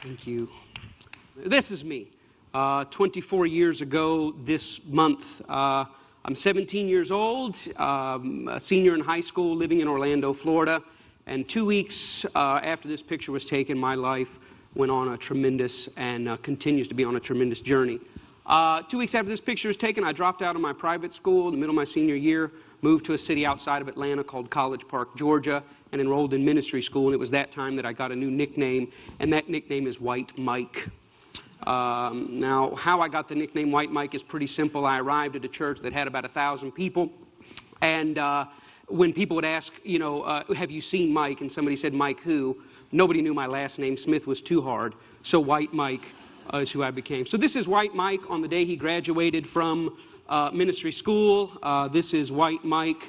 Thank you. This is me. 24 years ago this month. I'm 17 years old, a senior in high school, living in Orlando, Florida. And 2 weeks after this picture was taken, my life went on a tremendous and continues to be on a tremendous journey. 2 weeks after this picture was taken, I dropped out of my private school in the middle of my senior year, moved to a city outside of Atlanta called College Park, Georgia, and enrolled in ministry school. And it was that time that I got a new nickname, and that nickname is White Mike. Now, how I got the nickname White Mike is pretty simple. I arrived at a church that had about 1,000 people, and when people would ask, you know, have you seen Mike? And somebody said, Mike who? Nobody knew my last name. Smith was too hard, so White Mike is who I became. So this is White Mike on the day he graduated from ministry school. This is White Mike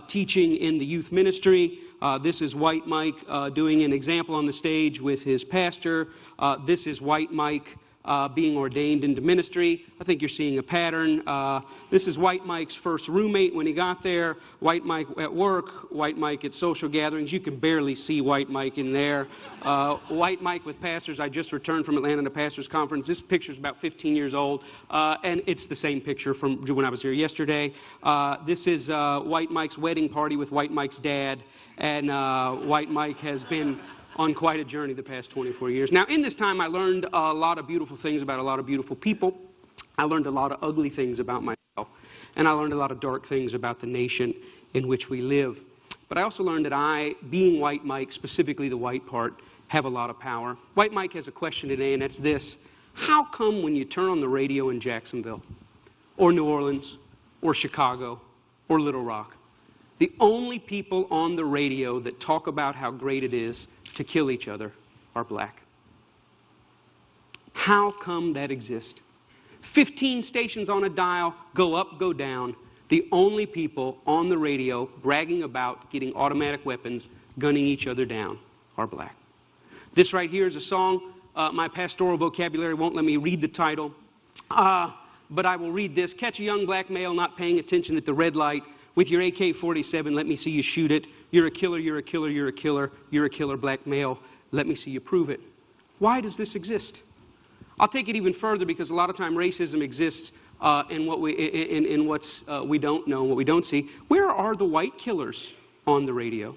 teaching in the youth ministry. This is White Mike doing an example on the stage with his pastor. This is White Mike being ordained into ministry. I think you're seeing a pattern. This is White Mike's first roommate when he got there. White Mike at work. White Mike at social gatherings. You can barely see White Mike in there. White Mike with pastors. I just returned from Atlanta to pastors conference. This picture is about 15 years old, and it's the same picture from when I was here yesterday. This is White Mike's wedding party with White Mike's dad, and White Mike has been on quite a journey the past 24 years. Now, in this time, I learned a lot of beautiful things about a lot of beautiful people. I learned a lot of ugly things about myself. And I learned a lot of dark things about the nation in which we live. But I also learned that I, being White Mike, specifically the white part, have a lot of power. White Mike has a question today, and that's this. How come when you turn on the radio in Jacksonville, or New Orleans, or Chicago, or Little Rock, the only people on the radio that talk about how great it is to kill each other are black? How come that exists? 15 stations on a dial, go up, go down. The only people on the radio bragging about getting automatic weapons, gunning each other down, are black. This right here is a song. My pastoral vocabulary won't let me read the title, but I will read this. Catch a young black male not paying attention at the red light. With your AK-47, let me see you shoot it. You're a killer, you're a killer, you're a killer, you're a killer black male. Let me see you prove it. Why does this exist? I'll take it even further, because a lot of time racism exists in what we don't know, what we don't see. Where are the white killers on the radio?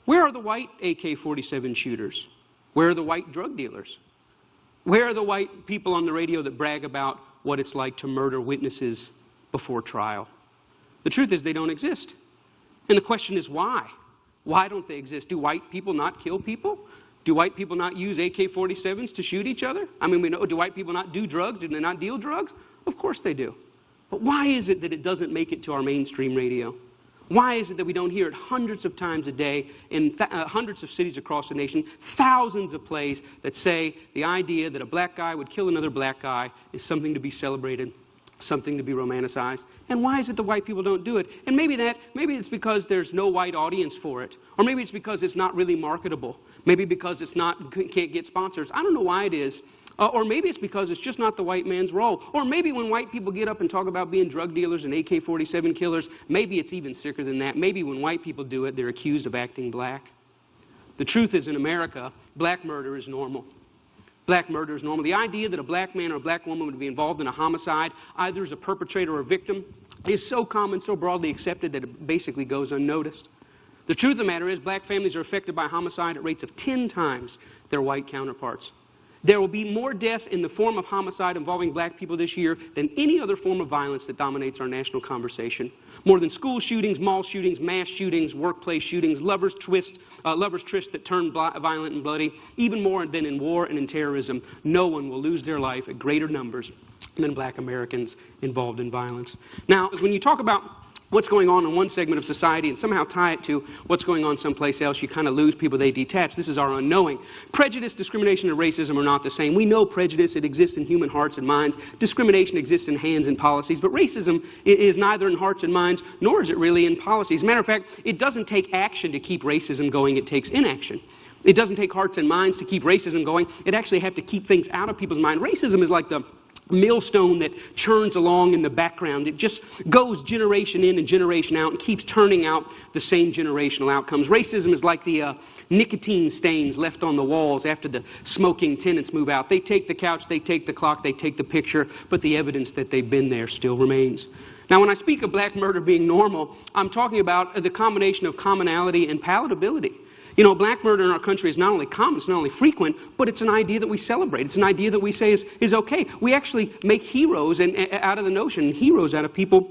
Where are the white AK-47 shooters? Where are the white drug dealers? Where are the white people on the radio that brag about what it's like to murder witnesses before trial? The truth is they don't exist. And the question is why? Why don't they exist? Do white people not kill people? Do white people not use AK-47s to shoot each other? I mean, we know, do white people not do drugs? Do they not deal drugs? Of course they do. But why is it that it doesn't make it to our mainstream radio? Why is it that we don't hear it hundreds of times a day in hundreds of cities across the nation, thousands of plays that say the idea that a black guy would kill another black guy is something to be celebrated, something to be romanticized? And why is it the white people don't do it? And maybe it's because there's no white audience for it. Or maybe it's because it's not really marketable. Maybe because it's can't get sponsors. I don't know why it is. Or maybe it's because it's just not the white man's role. Or maybe when white people get up and talk about being drug dealers and AK-47 killers, maybe it's even sicker than that. Maybe when white people do it, they're accused of acting black. The truth is, in America, black murder is normal. Black murder is normal. The idea that a black man or a black woman would be involved in a homicide, either as a perpetrator or a victim, is so common, so broadly accepted that it basically goes unnoticed. The truth of the matter is, black families are affected by homicide at rates of 10 times their white counterparts. There will be more death in the form of homicide involving black people this year than any other form of violence that dominates our national conversation. More than school shootings, mall shootings, mass shootings, workplace shootings, lovers' trysts that turn violent and bloody, even more than in war and in terrorism. No one will lose their life at greater numbers than black Americans involved in violence. Now, when you talk about what's going on in one segment of society and somehow tie it to what's going on someplace else, you kind of lose people. They detach. This is our unknowing. Prejudice, discrimination, and racism are not the same. We know prejudice. It exists in human hearts and minds. Discrimination exists in hands and policies. But racism is neither in hearts and minds, nor is it really in policies. As a matter of fact, it doesn't take action to keep racism going. It takes inaction. It doesn't take hearts and minds to keep racism going. It actually has to keep things out of people's mind. Racism is like the millstone that churns along in the background. It just goes generation in and generation out and keeps turning out the same generational outcomes. Racism is like the nicotine stains left on the walls after the smoking tenants move out. They take the couch, they take the clock, they take the picture, but the evidence that they've been there still remains. Now, when I speak of black murder being normal, I'm talking about the combination of commonality and palatability. You know, black murder in our country is not only common, it's not only frequent, but it's an idea that we celebrate. It's an idea that we say is okay. We actually make heroes out of the notion, heroes out of people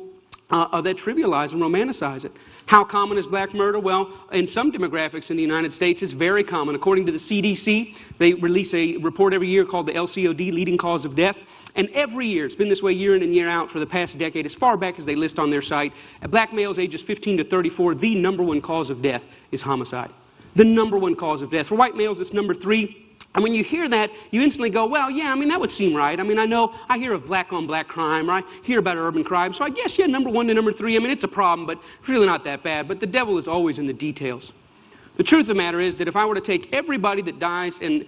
that trivialize and romanticize it. How common is black murder? Well, in some demographics in the United States, it's very common. According to the CDC, they release a report every year called the LCOD, leading cause of death. And every year, it's been this way year in and year out for the past decade, as far back as they list on their site, black males ages 15 to 34, the number one cause of death is homicide. The number one cause of death. For white males, it's number 3. And when you hear that, you instantly go, well, yeah, I mean, that would seem right. I mean, I hear of black-on-black crime, or I hear about urban crime, so I guess, yeah, number 1 to number 3, I mean, it's a problem, but it's really not that bad. But the devil is always in the details. The truth of the matter is that if I were to take everybody that dies in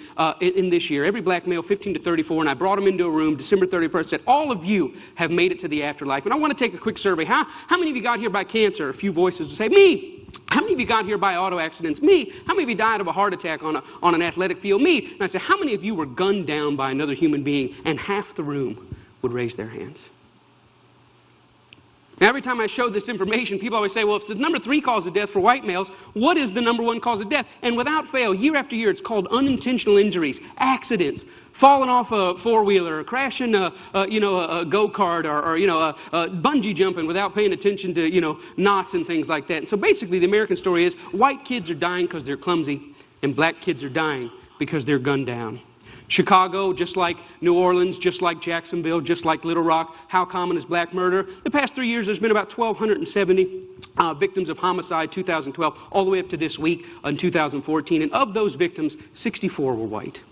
this year, every black male 15 to 34, and I brought them into a room December 31st, said, all of you have made it to the afterlife. And I want to take a quick survey. How many of you got here by cancer? A few voices would say, me. How many of you got here by auto accidents? Me. How many of you died of a heart attack on an athletic field? Me. And I said, how many of you were gunned down by another human being? And half the room would raise their hands. Now, every time I show this information, people always say, well, if it's the number 3 cause of death for white males, what is the number 1 cause of death? And without fail, year after year, it's called unintentional injuries, accidents, falling off a four-wheeler, crashing a go-kart, or bungee jumping without paying attention to, knots and things like that. And so basically, the American story is white kids are dying because they're clumsy, and black kids are dying because they're gunned down. Chicago, just like New Orleans, just like Jacksonville, just like Little Rock, how common is black murder? The past 3 years, there's been about 1,270 victims of homicide, 2012, all the way up to this week in 2014. And of those victims, 64 were white.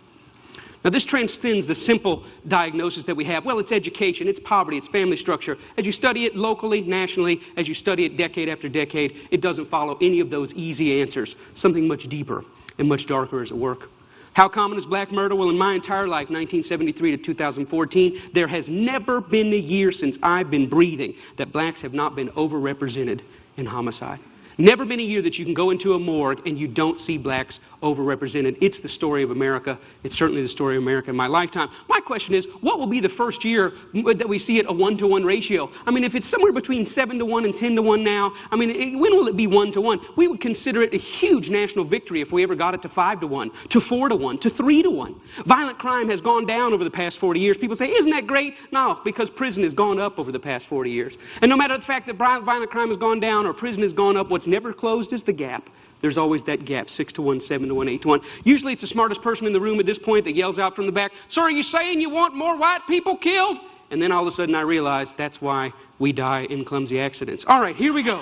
Now, this transcends the simple diagnosis that we have. Well, it's education, it's poverty, it's family structure. As you study it locally, nationally, as you study it decade after decade, it doesn't follow any of those easy answers. Something much deeper and much darker is at work. How common is black murder? Well, in my entire life, 1973 to 2014, there has never been a year since I've been breathing that blacks have not been overrepresented in homicide. Never been a year that you can go into a morgue and you don't see blacks overrepresented. It's the story of America. It's certainly the story of America in my lifetime. My question is, what will be the first year that we see it a 1-to-1 ratio? I mean, if it's somewhere between 7-to-1 and 10-to-1 now, I mean, when will it be 1-to-1? We would consider it a huge national victory if we ever got it to 5-to-1, to 4-to-1, to 3-to-1. Violent crime has gone down over the past 40 years. People say, isn't that great? No, because prison has gone up over the past 40 years. And no matter the fact that violent crime has gone down or prison has gone up, what's never closed is the gap. There's always that gap, 6-to-1, 7-to-1, 8-to-1. Usually it's the smartest person in the room at this point that yells out from the back, so are you saying you want more white people killed? And then all of a sudden I realize that's why we die in clumsy accidents. All right, here we go.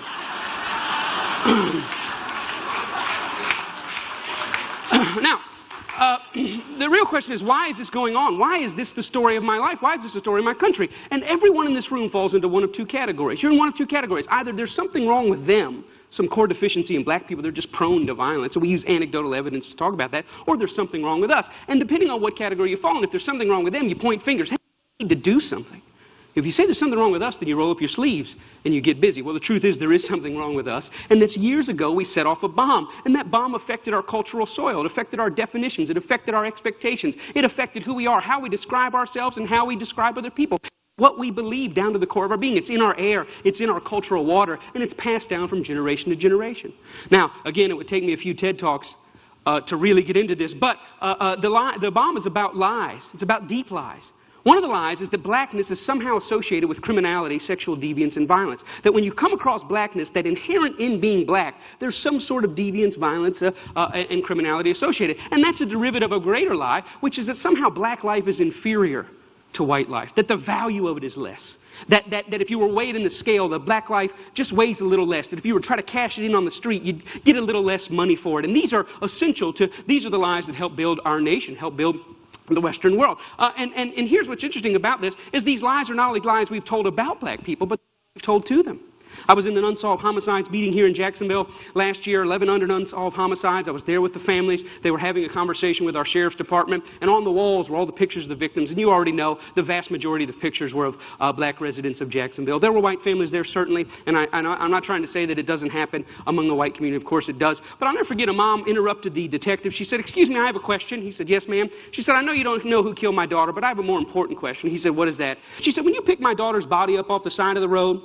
Now, the real question is, why is this going on? Why is this the story of my life? Why is this the story of my country? And everyone in this room falls into one of two categories. You're in one of two categories. Either there's something wrong with them, some core deficiency in black people, they're just prone to violence, and we use anecdotal evidence to talk about that, or there's something wrong with us. And depending on what category you fall in, if there's something wrong with them, you point fingers. Hey, we need to do something. If you say there's something wrong with us, then you roll up your sleeves and you get busy. Well, the truth is there is something wrong with us. And that's years ago we set off a bomb. And that bomb affected our cultural soil. It affected our definitions. It affected our expectations. It affected who we are, how we describe ourselves, and how we describe other people. What we believe down to the core of our being. It's in our air. It's in our cultural water. And it's passed down from generation to generation. Now, again, it would take me a few TED Talks to really get into this. But the bomb is about lies. It's about deep lies. One of the lies is that blackness is somehow associated with criminality, sexual deviance, and violence. That when you come across blackness, that inherent in being black, there's some sort of deviance, violence, and criminality associated. And that's a derivative of a greater lie, which is that somehow black life is inferior to white life. That the value of it is less. That if you were weighed in the scale, the black life just weighs a little less. That if you were trying to cash it in on the street, you'd get a little less money for it. And these are essential to, these are the lies that help build our nation, help build the Western world. And here's what's interesting about this, is these lies are not only lies we've told about black people, but we've told to them. I was in an unsolved homicides meeting here in Jacksonville last year, 1,100 unsolved homicides. I was there with the families. They were having a conversation with our sheriff's department, and on the walls were all the pictures of the victims. And you already know the vast majority of the pictures were of black residents of Jacksonville. There were white families there, certainly, and I'm not trying to say that it doesn't happen among the white community. Of course it does. But I'll never forget, a mom interrupted the detective. She said, "Excuse me, I have a question." He said, "Yes, ma'am." She said, "I know you don't know who killed my daughter, but I have a more important question." He said, "What is that?" She said, "When you picked my daughter's body up off the side of the road,"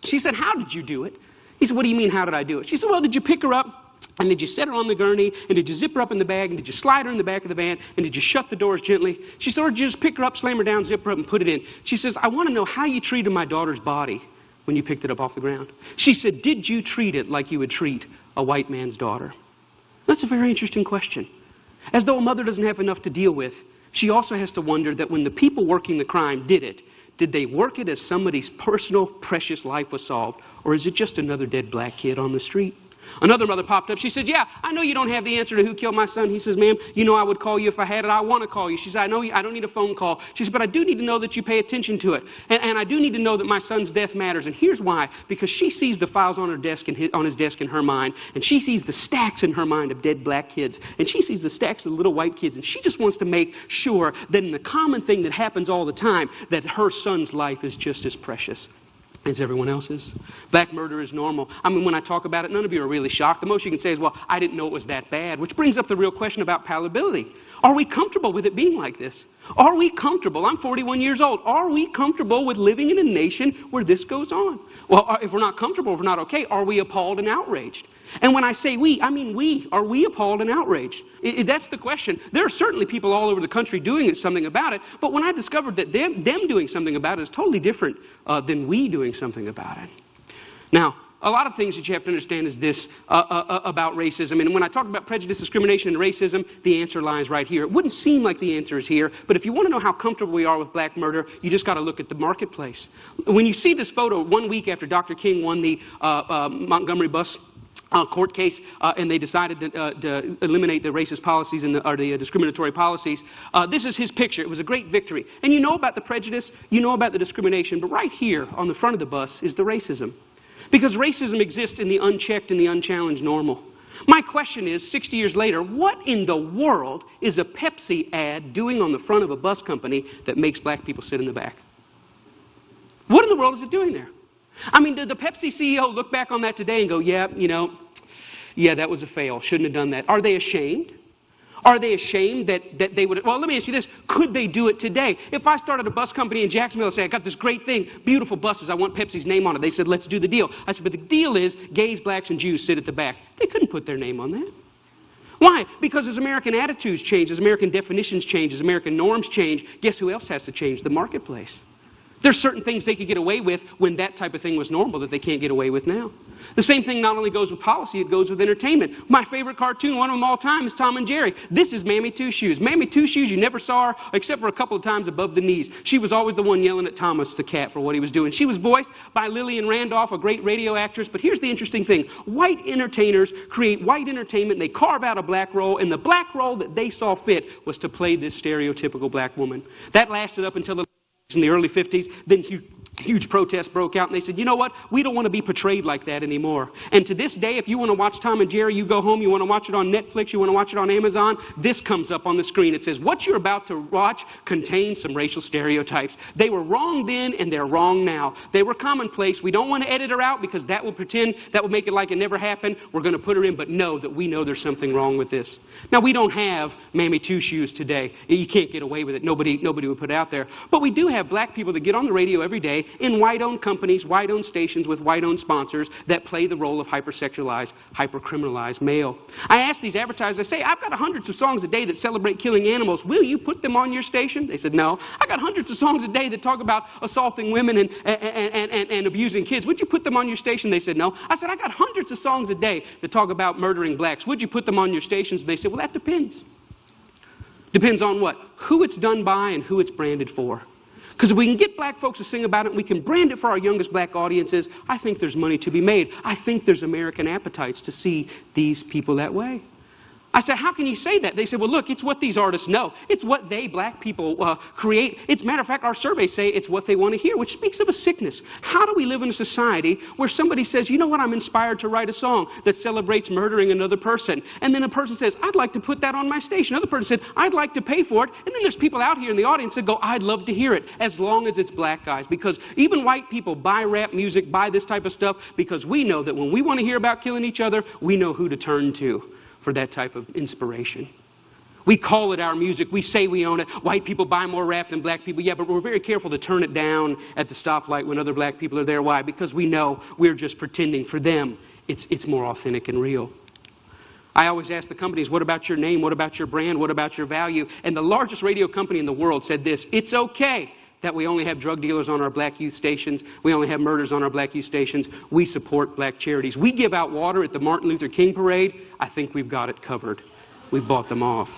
she said, "How did you do it?" He said, "What do you mean, how did I do it?" She said, "Well, did you pick her up? And did you set her on the gurney? And did you zip her up in the bag? And did you slide her in the back of the van? And did you shut the doors gently?" She said, "Or did you just pick her up, slam her down, zip her up, and put it in?" She says, "I want to know how you treated my daughter's body when you picked it up off the ground." She said, "Did you treat it like you would treat a white man's daughter?" That's a very interesting question. As though a mother doesn't have enough to deal with, she also has to wonder that when the people working the crime did it, did they work it as somebody's personal, precious life was solved? Or is it just another dead black kid on the street? Another mother popped up. She said, "Yeah, I know you don't have the answer to who killed my son." He says, "Ma'am, you know I would call you if I had it. I want to call you." She said, "I know I don't need a phone call." She said, "But I do need to know that you pay attention to it. And I do need to know that my son's death matters." And here's why. Because she sees the files on her desk and on his desk in her mind. And she sees the stacks in her mind of dead black kids. And she sees the stacks of little white kids. And she just wants to make sure that in the common thing that happens all the time, that her son's life is just as precious as everyone else's. Black murder is normal. I mean, when I talk about it, none of you are really shocked. The most you can say is, "Well, I didn't know it was that bad," which brings up the real question about palatability. Are we comfortable with it being like this? Are we comfortable? I'm 41 years old. Are we comfortable with living in a nation where this goes on? Well, if we're not comfortable, if we're not okay, are we appalled and outraged? And when I say we, I mean we. Are we appalled and outraged? That's the question. There are certainly people all over the country doing something about it, but when I discovered that them doing something about it is totally different than we doing something about it. Now, a lot of things that you have to understand is this about racism. And when I talk about prejudice, discrimination, and racism, the answer lies right here. It wouldn't seem like the answer is here, but if you want to know how comfortable we are with black murder, you just got to look at the marketplace. When you see this photo 1 week after Dr. King won the Montgomery bus court case, and they decided to eliminate the racist policies or the discriminatory policies. This is his picture. It was a great victory. And you know about the prejudice, you know about the discrimination, but right here on the front of the bus is the racism. Because racism exists in the unchecked and the unchallenged normal. My question is, 60 years later, what in the world is a Pepsi ad doing on the front of a bus company that makes black people sit in the back? What in the world is it doing there? I mean, did the Pepsi CEO look back on that today and go, "Yeah, that was a fail. Shouldn't have done that"? Are they ashamed? Are they ashamed that they would? Well, let me ask you this. Could they do it today? If I started a bus company in Jacksonville and say, "I got this great thing, beautiful buses, I want Pepsi's name on it." They said, "Let's do the deal." I said, "But the deal is gays, blacks, and Jews sit at the back." They couldn't put their name on that. Why? Because as American attitudes change, as American definitions change, as American norms change, guess who else has to change? The marketplace. There's certain things they could get away with when that type of thing was normal that they can't get away with now. The same thing not only goes with policy, it goes with entertainment. My favorite cartoon, one of them all time, is Tom and Jerry. This is Mammy Two Shoes. Mammy Two Shoes, you never saw her except for a couple of times above the knees. She was always the one yelling at Thomas the cat for what he was doing. She was voiced by Lillian Randolph, a great radio actress. But here's the interesting thing. White entertainers create white entertainment, and they carve out a black role, and the black role that they saw fit was to play this stereotypical black woman. That lasted up until in the early 50s, then huge protests broke out, and they said, "You know what? We don't want to be portrayed like that anymore." And to this day, if you want to watch Tom and Jerry, you go home, you want to watch it on Netflix, you want to watch it on Amazon, this comes up on the screen. It says, "What you're about to watch contains some racial stereotypes. They were wrong then, and they're wrong now. They were commonplace. We don't want to edit her out because that will make it like it never happened. We're going to put her in, but know that we know there's something wrong with this." Now, we don't have Mammy Two Shoes today. You can't get away with it. Nobody would put it out there. But we do have black people that get on the radio every day in white-owned companies, white-owned stations with white-owned sponsors that play the role of hypersexualized, hypercriminalized male. I ask these advertisers, I say, "I've got hundreds of songs a day that celebrate killing animals. Will you put them on your station?" They said, "No." "I got hundreds of songs a day that talk about assaulting women and abusing kids. Would you put them on your station?" They said, "No." I said, "I got hundreds of songs a day that talk about murdering blacks. Would you put them on your stations?" They said, "Well, that depends." Depends on what? Who it's done by and who it's branded for. Because if we can get black folks to sing about it and we can brand it for our youngest black audiences, I think there's money to be made. I think there's American appetites to see these people that way. I said, how can you say that? They said, well, look, it's what these artists know. It's what they, black people, create. It's, matter of fact, our surveys say it's what they want to hear, which speaks of a sickness. How do we live in a society where somebody says, you know what, I'm inspired to write a song that celebrates murdering another person. And then a person says, I'd like to put that on my station. Another person said, I'd like to pay for it. And then there's people out here in the audience that go, I'd love to hear it, as long as it's black guys. Because even white people buy rap music, buy this type of stuff, because we know that when we want to hear about killing each other, we know who to turn to for that type of inspiration. We call it our music. We say we own it. White people buy more rap than black people. Yeah, but we're very careful to turn it down at the stoplight when other black people are there. Why? Because we know we're just pretending. For them, it's more authentic and real. I always ask the companies, what about your name? What about your brand? What about your value? And the largest radio company in the world said this: it's okay that we only have drug dealers on our black youth stations. We only have murders on our black youth stations. We support black charities. We give out water at the Martin Luther King parade. I think we've got it covered. We've bought them off.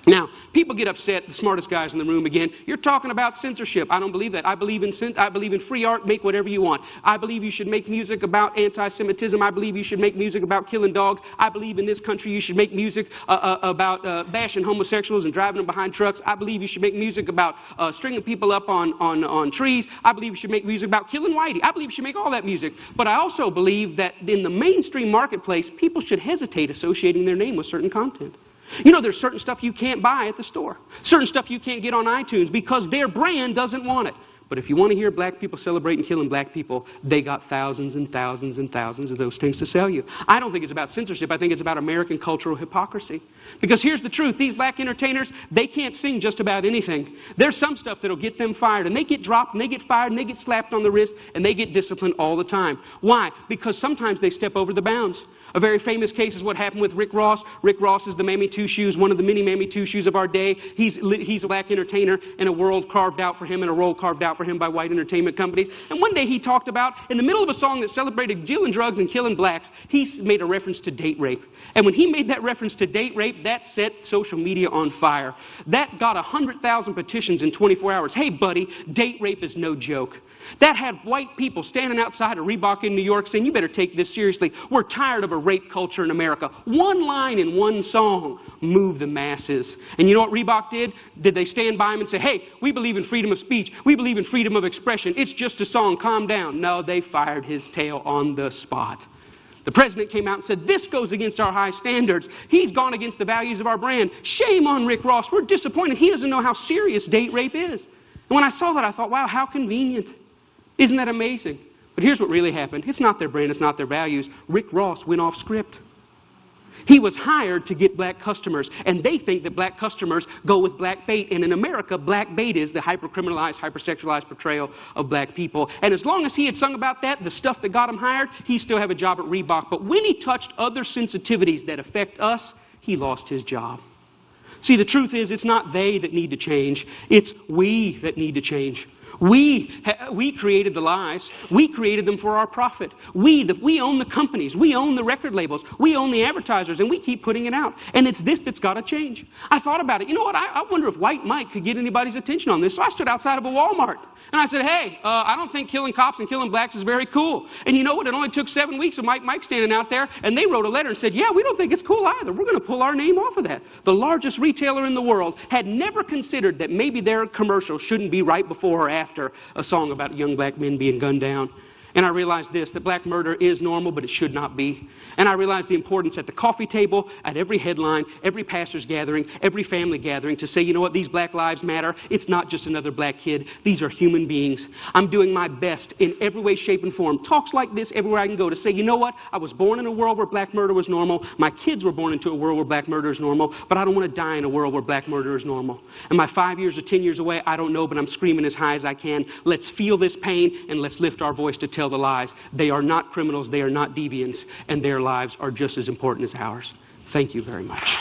Now, people get upset, the smartest guys in the room again. You're talking about censorship. I don't believe that. I believe in free art. Make whatever you want. I believe you should make music about anti-Semitism. I believe you should make music about killing dogs. I believe in this country you should make music about bashing homosexuals and driving them behind trucks. I believe you should make music about stringing people up on trees. I believe you should make music about killing whitey. I believe you should make all that music. But I also believe that in the mainstream marketplace, people should hesitate associating their name with certain content. You know, there's certain stuff you can't buy at the store. Certain stuff you can't get on iTunes because their brand doesn't want it. But if you want to hear black people celebrating killing black people, they got thousands and thousands and thousands of those things to sell you. I don't think it's about censorship. I think it's about American cultural hypocrisy. Because here's the truth. These black entertainers, they can't sing just about anything. There's some stuff that'll get them fired. And they get dropped, and they get fired, and they get slapped on the wrist, and they get disciplined all the time. Why? Because sometimes they step over the bounds. A very famous case is what happened with Rick Ross. Rick Ross is the Mammy Two Shoes, one of the many Mammy Two Shoes of our day. He's a black entertainer in a world carved out for him and a role carved out for him by white entertainment companies. And one day he talked about, in the middle of a song that celebrated dealing drugs and killing blacks, he made a reference to date rape. And when he made that reference to date rape, that set social media on fire. That got 100,000 petitions in 24 hours. Hey, buddy, date rape is no joke. That had white people standing outside of Reebok in New York saying, you better take this seriously. We're tired of a rape culture in America. One line in one song moved the masses. And you know what Reebok did? Did they stand by him and say, hey, we believe in freedom of speech. We believe in freedom of expression. It's just a song. Calm down. No, they fired his tail on the spot. The president came out and said, this goes against our high standards. He's gone against the values of our brand. Shame on Rick Ross. We're disappointed. He doesn't know how serious date rape is. And when I saw that, I thought, wow, how convenient. Isn't that amazing? But here's what really happened. It's not their brand, it's not their values. Rick Ross went off script. He was hired to get black customers, and they think that black customers go with black bait. And in America, black bait is the hyper-criminalized, hyper-sexualized portrayal of black people. And as long as he had sung about that, the stuff that got him hired, he still have a job at Reebok. But when he touched other sensitivities that affect us, he lost his job. See, the truth is, it's not they that need to change. It's we that need to change. We created the lies. We created them for our profit. We own the companies. We own the record labels. We own the advertisers, and we keep putting it out. And it's this that's got to change. I thought about it. You know what? I wonder if White Mike could get anybody's attention on this. So I stood outside of a Walmart, and I said, hey, I don't think killing cops and killing blacks is very cool. And you know what? It only took 7 weeks of Mike standing out there, and they wrote a letter and said, yeah, we don't think it's cool either. We're going to pull our name off of that. The largest retailer in the world had never considered that maybe their commercial shouldn't be right before or after a song about young black men being gunned down. And I realized this, that black murder is normal, but it should not be. And I realized the importance at the coffee table, at every headline, every pastor's gathering, every family gathering to say, you know what, these black lives matter. It's not just another black kid. These are human beings. I'm doing my best in every way, shape, and form. Talks like this everywhere I can go to say, you know what, I was born in a world where black murder was normal. My kids were born into a world where black murder is normal, but I don't want to die in a world where black murder is normal. Am I 5 years or 10 years away? I don't know, but I'm screaming as high as I can. Let's feel this pain and let's lift our voice to tell the lies. They are not criminals, they are not deviants, and their lives are just as important as ours. Thank you very much.